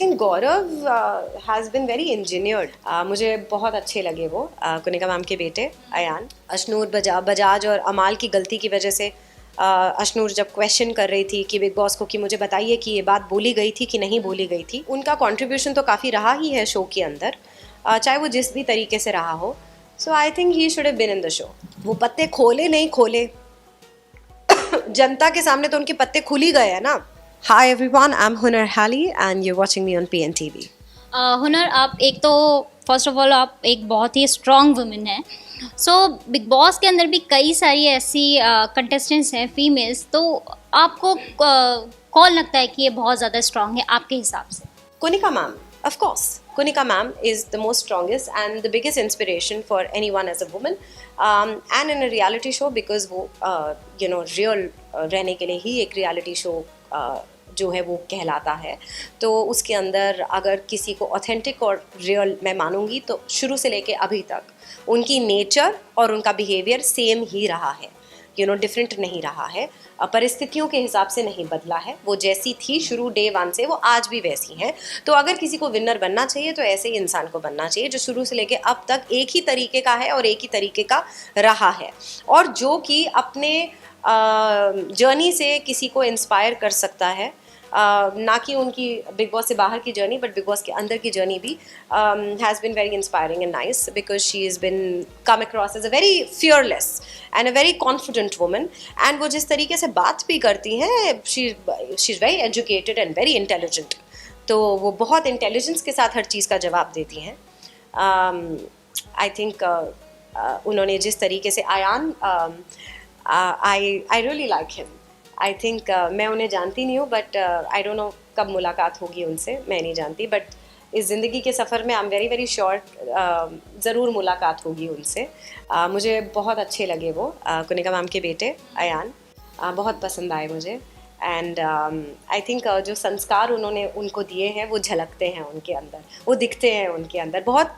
Think Gaurav has been very engineered. मुझे बहुत अच्छे लगे वो कुनिका मैम के बेटे अयान. अशनूर बजाज और अमाल की गलती की वजह से अशनूर जब क्वेश्चन कर रही थी कि बिग बॉस को कि मुझे बताइए कि ये बात बोली गई थी कि नहीं बोली गई थी, उनका कंट्रीब्यूशन तो काफ़ी रहा ही है शो के अंदर, चाहे वो जिस भी तरीके से रहा हो. So I think he should have been in the show. वो पत्ते खोले नहीं खोले, जनता के सामने तो उनके पत्ते खुल ही गए हैं ना. Hi everyone, I'm Hunar Hali and you're watching me on PNTV. हुनर, आप एक तो फर्स्ट ऑफ ऑल आप एक बहुत ही स्ट्रॉन्ग वुमेन हैं. सो बिग बॉस के अंदर भी कई सारी ऐसी कंटेस्टेंट्स हैं फीमेल्स, तो आपको कौन लगता है कि ये बहुत ज़्यादा स्ट्रॉन्ग है आपके हिसाब से? Kunika ma'am, of course. Kunika ma'am is the most strongest and the biggest inspiration for anyone as a woman, and in a reality show because वो real रहने के लिए ही एक reality show जो है वो कहलाता है. तो उसके अंदर अगर किसी को ऑथेंटिक और रियल मैं मानूंगी तो शुरू से लेके अभी तक उनकी नेचर और उनका बिहेवियर सेम ही रहा है. डिफरेंट नहीं रहा है. परिस्थितियों के हिसाब से नहीं बदला है. वो जैसी थी शुरू डे वन से वो आज भी वैसी हैं. तो अगर किसी को विनर बनना चाहिए तो ऐसे ही इंसान को बनना चाहिए जो शुरू से लेके अब तक एक ही तरीके का है और एक ही तरीके का रहा है, और जो कि अपने जर्नी से किसी को इंस्पायर कर सकता है. ना कि उनकी बिग बॉस से बाहर की जर्नी बट बिग बॉस के अंदर की जर्नी भी has been very inspiring and nice because she is been come across as a very fearless and a very confident woman. And वो जिस तरीके से बात भी करती हैं, she is very educated and very intelligent. तो वो बहुत इंटेलिजेंस के साथ हर चीज़ का जवाब देती हैं. आई थिंक उन्होंने जिस तरीके से Aayan, I really like him. I think मैं उन्हें जानती नहीं हूँ बट आई डोंट नो कब मुलाकात होगी उनसे, मैं नहीं जानती. बट इस ज़िंदगी के सफ़र में I am very very sure ज़रूर मुलाकात होगी उनसे. मुझे बहुत अच्छे लगे वो कुनिका मैम के बेटे अयान. बहुत पसंद आए मुझे. एंड आई थिंक जो संस्कार उन्होंने उनको दिए हैं वो झलकते हैं उनके अंदर, वो दिखते हैं उनके अंदर. बहुत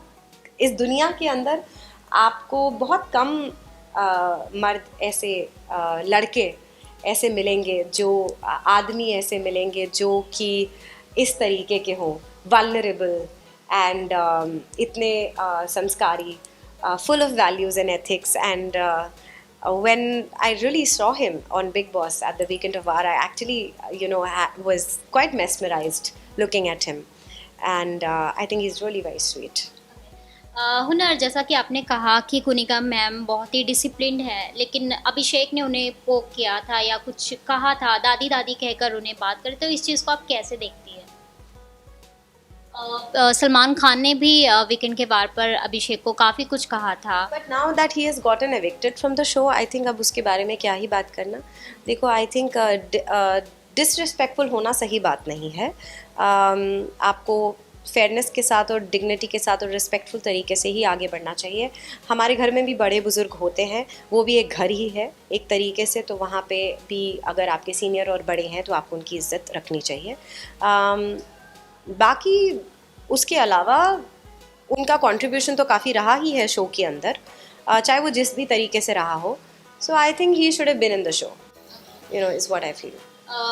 इस दुनिया के अंदर आपको बहुत कम मर्द ऐसे लड़के ऐसे मिलेंगे, जो आदमी ऐसे मिलेंगे जो कि इस तरीके के हों, वल्नरेबल एंड इतने संस्कारी, full of values and ethics. And when I really saw him on Big Boss at the Weekend of War, I actually was quite mesmerized looking at him. And I think he's really very sweet. हुनर, जैसा कि आपने कहा कि Kunika ma'am बहुत ही disciplined है, लेकिन अभिषेक ने उन्हें पोक किया था या कुछ कहा था, दादी दादी कहकर उन्हें बात करे, तो इस चीज़ को आप कैसे देखती हैं? सलमान खान ने भी वीकेंड के वार पर अभिषेक को काफ़ी कुछ कहा था. But now that he has gotten evicted from the show, I think अब उसके बारे में क्या ही बात करना. देखो, आई थिंक डिसरिस्पेक्टफुल होना सही बात नहीं है. आपको फेयरनेस के साथ और डिग्निटी के साथ और रिस्पेक्टफुल तरीके से ही आगे बढ़ना चाहिए. हमारे घर में भी बड़े बुज़ुर्ग होते हैं, वो भी एक घर ही है एक तरीके से. तो वहाँ पे भी अगर आपके सीनियर और बड़े हैं तो आपको उनकी इज़्ज़त रखनी चाहिए. बाकी उसके अलावा उनका कंट्रीब्यूशन तो काफ़ी रहा ही है शो के अंदर, चाहे वो जिस भी तरीके से रहा हो. So I think he should have been in the show, is what I feel.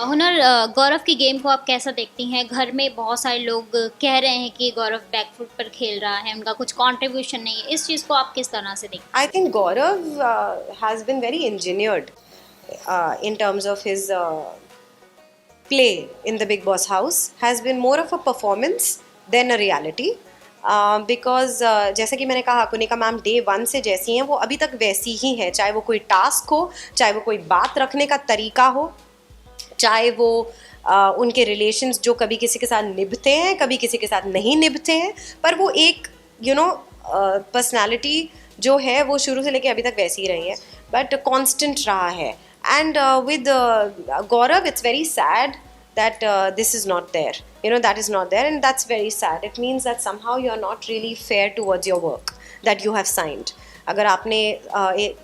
Hunar, Gaurav की गेम को आप कैसा देखती हैं? घर में बहुत सारे लोग कह रहे हैं कि गौरव बैकफुट पर खेल रहा है, उनका कुछ कंट्रीब्यूशन नहीं है. इस चीज़ को आप किस तरह से देखते हैं? I think Gaurav has been very engineered in terms of his play in the Big Boss house, has been more of a performance than a reality. Because जैसे कि मैंने कहा, कुनिका मैम डे वन से जैसी हैं वो अभी तक वैसी ही हैं. चाहे वो कोई टास्क हो, चाहे वो कोई बात रखने का तरीका हो, चाहे वो उनके रिलेशंस जो कभी किसी के साथ निभते हैं कभी किसी के साथ नहीं निभते हैं, पर वो एक पर्सनालिटी जो है वो शुरू से लेके अभी तक वैसी ही रही है, बट कांस्टेंट रहा है. And with Gaurav it's very sad that this is not there, that is not there, and that's very sad. It means that somehow you are not really fair towards your work that you have signed. अगर आपने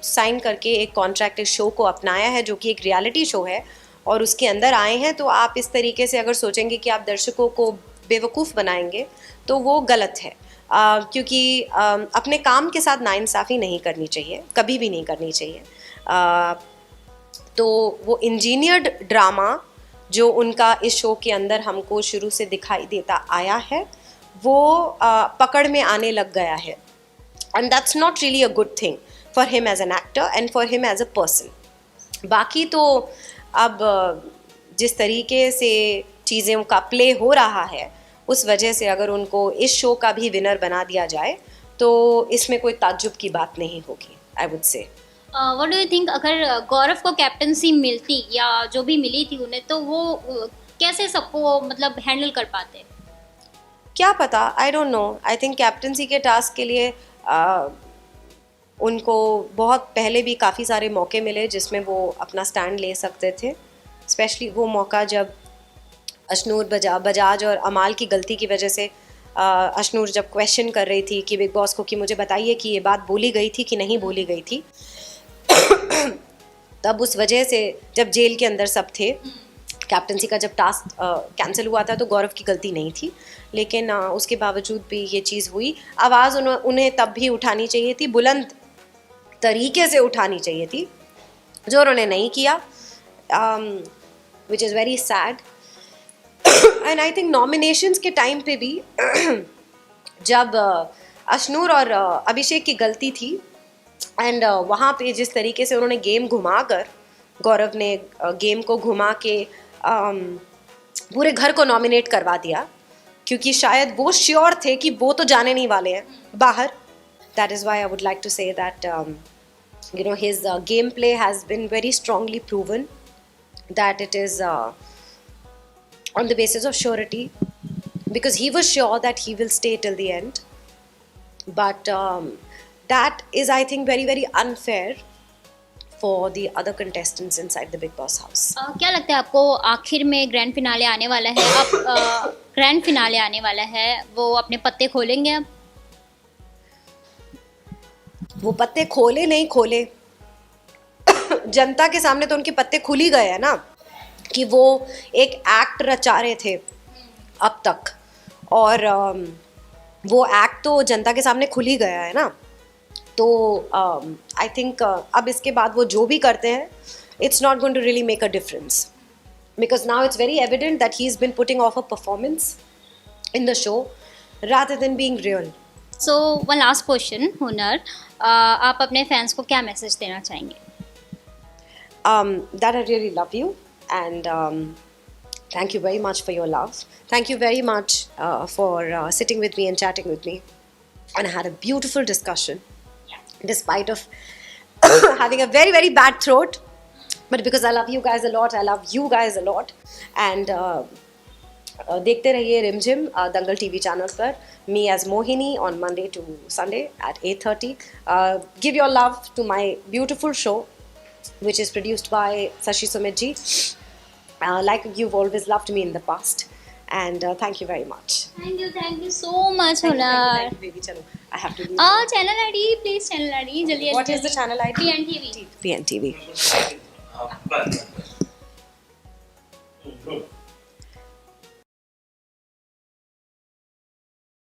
sign करके एक contract, एक show को अपनाया है जो कि एक रियलिटी शो है और उसके अंदर आए हैं, तो आप इस तरीके से अगर सोचेंगे कि आप दर्शकों को बेवकूफ़ बनाएंगे तो वो गलत है. क्योंकि अपने काम के साथ नाइंसाफ़ी नहीं करनी चाहिए, कभी भी नहीं करनी चाहिए. तो वो इंजीनियर्ड ड्रामा जो उनका इस शो के अंदर हमको शुरू से दिखाई देता आया है वो पकड़ में आने लग गया है, and that's not really a good thing for him as an actor and for him as a person. बाकी तो अब जिस तरीके से चीज़ों का प्ले हो रहा है उस वजह से अगर उनको इस शो का भी विनर बना दिया जाए तो इसमें कोई ताज्जुब की बात नहीं होगी, I would say. What do you think, अगर गौरव को कैप्टनसी मिलती या जो भी मिली थी उन्हें, तो वो कैसे सबको मतलब हैंडल कर पाते? क्या पता, I don't know. I think captaincy के टास्क के लिए उनको बहुत पहले भी काफ़ी सारे मौके मिले जिसमें वो अपना स्टैंड ले सकते थे, स्पेशली वो मौका जब अशनूर बजाज और अमाल की गलती की वजह से अशनूर जब क्वेश्चन कर रही थी कि बिग बॉस को कि मुझे बताइए कि ये बात बोली गई थी कि नहीं बोली गई थी तब उस वजह से जब जेल के अंदर सब थे, कैप्टनसी का जब टास्क कैंसिल हुआ था तो गौरव की गलती नहीं थी, लेकिन उसके बावजूद भी ये चीज़ हुई। आवाज़ उन्हें तब भी उठानी चाहिए थी, बुलंद तरीके से उठानी चाहिए थी, जो उन्होंने नहीं किया, which is very sad. And I think nominations के टाइम पे भी जब अशनूर और अभिषेक की गलती थी एंड वहाँ पे जिस तरीके से उन्होंने गेम घुमा कर, गौरव ने गेम को घुमा के पूरे घर को नॉमिनेट करवा दिया, क्योंकि शायद वो श्योर थे कि वो तो जाने नहीं वाले हैं बाहर। That is why I would like to say that you know his gameplay has been very strongly proven that it is on the basis of surety, because he was sure that he will stay till the end, but that is, I think, very very unfair for the other contestants inside the Big Boss house. क्या लगता है आपको, आखिर में grand finale आने वाला है, अब ग्रैंड फिनाले आने वाला है, वो अपने पत्ते खोलेंगे? अब वो पत्ते खोले नहीं खोले जनता के सामने तो उनके पत्ते खुल ही गए हैं ना, कि वो एक एक्ट रचा रहे थे अब तक, और वो एक्ट तो जनता के सामने खुल ही गया है ना। तो आई थिंक अब इसके बाद वो जो भी करते हैं, it's not going to really make a difference, because now it's very evident that he is been putting off a performance in the show rather than being real. So one last question, Hunar, आप अपने fans को क्या message देना चाहेंगे? That I really love you, and thank you very much for your love. Thank you very much for sitting with me and chatting with me, and I had a beautiful discussion despite of having a very very bad throat, but because I love you guys a lot, I love you guys a lot, and देखते रहिए रिमझिम दंगल TV channel पर, me as Mohini on Monday to Sunday at 8:30. Give your love to my beautiful show, which is produced by Sashi Sumit ji, like you've always loved me in the past, and thank you very much. Thank you so much, Hunar. Thank you, baby. Chalo, I have to leave. Channel ID, please, channel ID, jaldi. What is the channel ID? PNTV. PNTV.